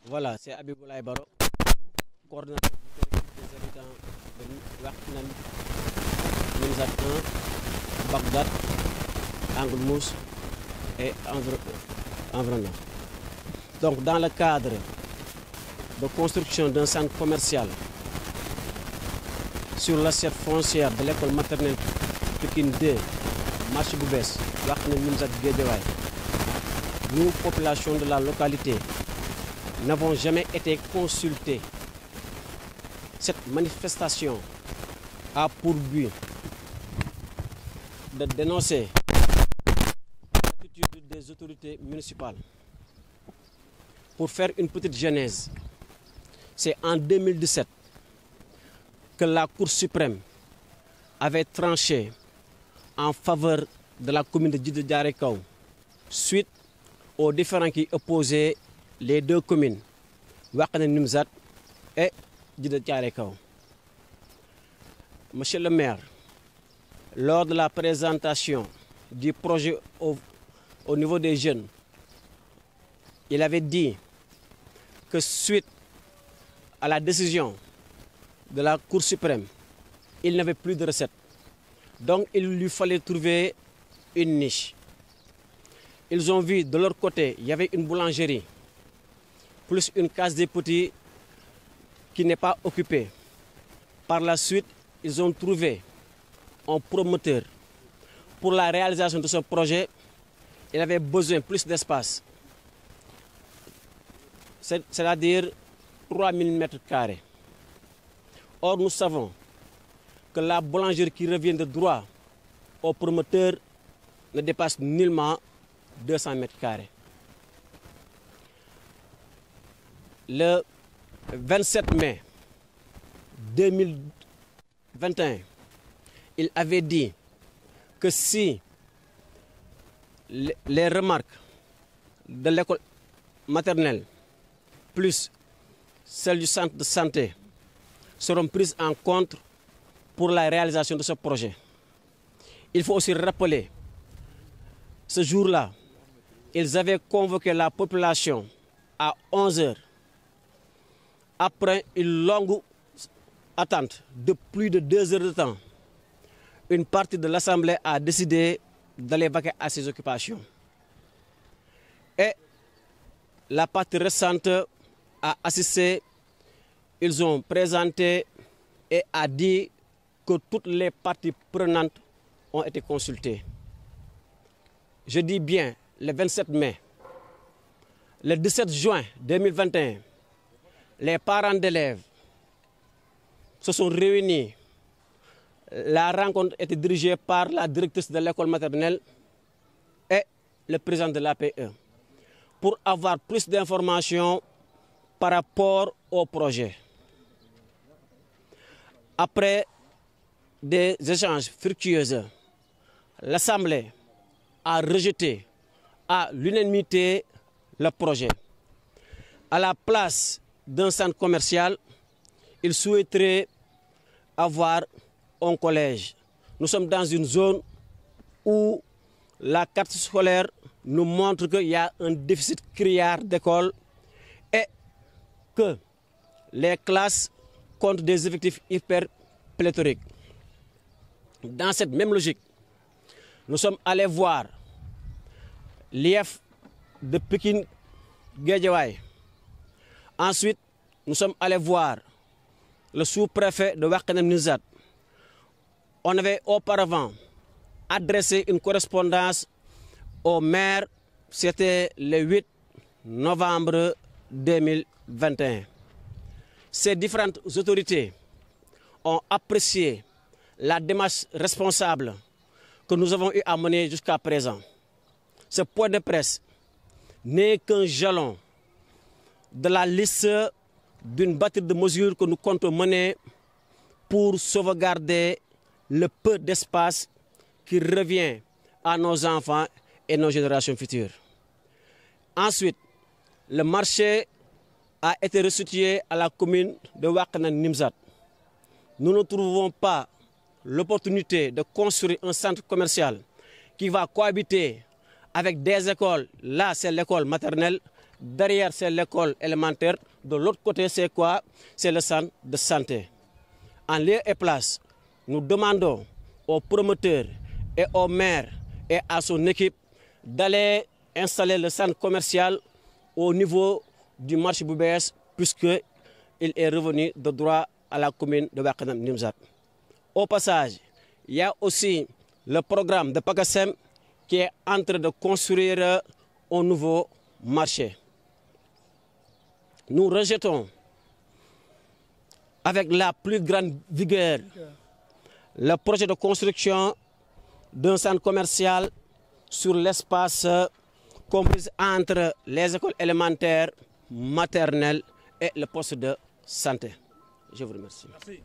Voilà, c'est Abiboulaye Baro, coordonnateur du collectif des habitants de Wakhinane, Nimzatt 1, Bagdad, Angle Mousse et environnement. Donc, dans le cadre de construction d'un centre commercial sur l'assiette foncière de l'école maternelle Pikine 2, marché Boubès, Wakhinane Nimzatt Guédiawaye, nous, population de la localité, n'avons jamais été consultés. Cette manifestation a pour but de dénoncer l'attitude des autorités municipales. Pour faire une petite genèse, c'est en 2017 que la Cour suprême avait tranché en faveur de la commune de Djiddah Thiaroye Kao suite aux différends qui opposaient les deux communes, Wakhinane Nimzatt et Djiddah Thiaroye Kao. Monsieur le maire, lors de la présentation du projet au niveau des jeunes, il avait dit que suite à la décision de la Cour suprême, il n'avait plus de recettes. Donc il lui fallait trouver une niche. Ils ont vu de leur côté, il y avait une boulangerie, plus une case des petits qui n'est pas occupée. Par la suite, ils ont trouvé un promoteur. Pour la réalisation de ce projet, il avait besoin de plus d'espace, c'est-à-dire 3000 m². Or, nous savons que la boulangerie qui revient de droit au promoteur ne dépasse nullement 200 m². Le 27 mai 2021, il avait dit que si les remarques de l'école maternelle plus celles du centre de santé seront prises en compte pour la réalisation de ce projet. Il faut aussi rappeler, ce jour-là, ils avaient convoqué la population à 11 h. Après une longue attente de plus de 2 heures de temps, une partie de l'Assemblée a décidé d'aller vaquer à ses occupations. Et la partie restante a assisté, ils ont présenté et a dit que toutes les parties prenantes ont été consultées. Je dis bien le 27 mai. Le 17 juin 2021, les parents d'élèves se sont réunis. La rencontre était dirigée par la directrice de l'école maternelle et le président de l'APE pour avoir plus d'informations par rapport au projet. Après des échanges fructueux, l'Assemblée a rejeté à l'unanimité le projet. À la place d'un centre commercial, il souhaiterait avoir un collège. Nous sommes dans une zone où la carte scolaire nous montre qu'il y a un déficit criard d'écoles et que les classes comptent des effectifs hyper pléthoriques. Dans cette même logique, nous sommes allés voir l'IEF de Pikine Guédiawaye. Ensuite, nous sommes allés voir le sous-préfet de Wakhinane Nimzatt. On avait auparavant adressé une correspondance au maire, c'était le 8 novembre 2021. Ces différentes autorités ont apprécié la démarche responsable que nous avons eu à mener jusqu'à présent. Ce point de presse n'est qu'un jalon de la liste d'une batterie de mesures que nous comptons mener pour sauvegarder le peu d'espace qui revient à nos enfants et nos générations futures. Ensuite, le marché a été restitué à la commune de Wakhinane Nimzatt. Nous ne trouvons pas l'opportunité de construire un centre commercial qui va cohabiter avec des écoles. Là, c'est l'école maternelle, Derrière, c'est l'école élémentaire. De l'autre côté, c'est quoi? C'est le centre de santé. En lieu et place, nous demandons aux promoteurs et aux maires et à son équipe d'aller installer le centre commercial au niveau du marché Boubès, puisqu'il est revenu de droit à la commune de Wakhinane Nimzatt. Au passage, il y a aussi le programme de PACASEM qui est en train de construire un nouveau marché. Nous rejetons avec la plus grande vigueur le projet de construction d'un centre commercial sur l'espace compris entre les écoles élémentaires, maternelles et le poste de santé. Je vous remercie. Merci.